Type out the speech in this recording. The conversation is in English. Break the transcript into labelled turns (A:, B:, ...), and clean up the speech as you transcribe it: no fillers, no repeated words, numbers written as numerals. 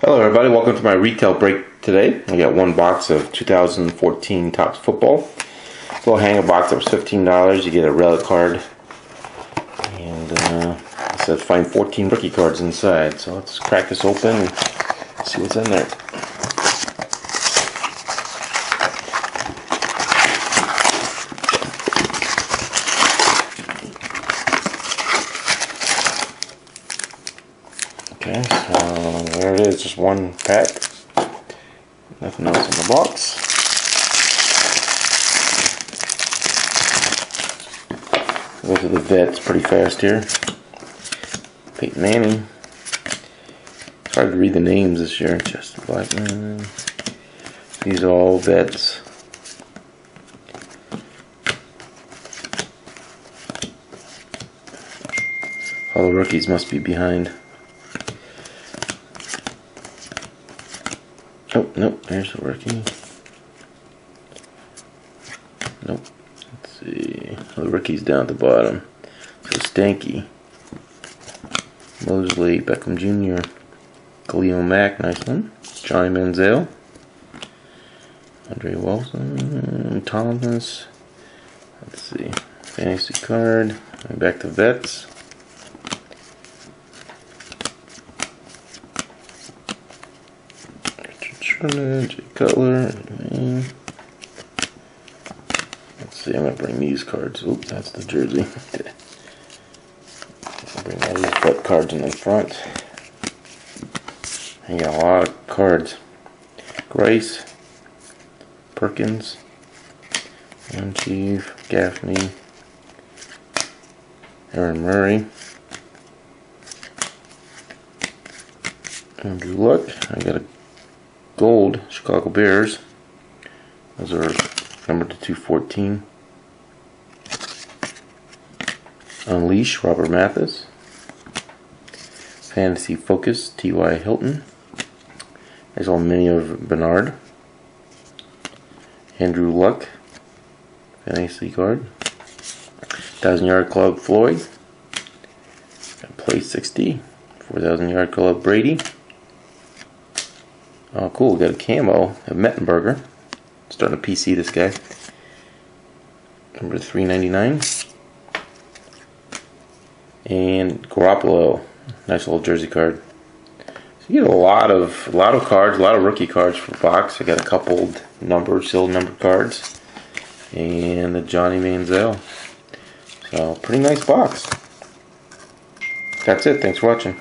A: Hello everybody, welcome to my retail break today. I got one box of 2014 Topps Football. Little hanger box that was $15. You get a relic card. And it says find 14 rookie cards inside. So let's crack this open and see what's in there. Okay, so there it is, just one pack. Nothing else in the box. Go to the vets pretty fast here. Peyton Manning. It's hard to read the names this year. Justin Blackman. These are all vets. All the rookies must be behind. Oh, nope, there's a rookie. Nope. Let's see. Oh, the rookie's down at the bottom. So Stanky. Mosley, Beckham Jr. Khalil Mack, nice one. Johnny Manziel. Andre Wilson. Thomas. Let's see. Fantasy card. Going back to vets. Jay Cutler. Let's see, I'm going to bring these cards. Oop, that's the jersey. I'll bring all these butt cards in the front. I got a lot of cards. Grace, Perkins, Chief, Gaffney, Aaron Murray, Andrew Luck. I got a gold Chicago Bears. Those are numbered to 214. Unleash Robert Mathis. Fantasy Focus T.Y. Hilton. There's all mini of Bernard. Andrew Luck. Fantasy card. 1,000-yard club Floyd. Play 60. 4,000-yard club Brady. Oh, cool. We got a camo of Mettenberger. Starting to PC this guy. Number 399. And Garoppolo. Nice little jersey card. So you get a lot of cards, a lot of rookie cards for the box. I got a couple sealed numbered cards. And the Johnny Manziel. So pretty nice box. That's it. Thanks for watching.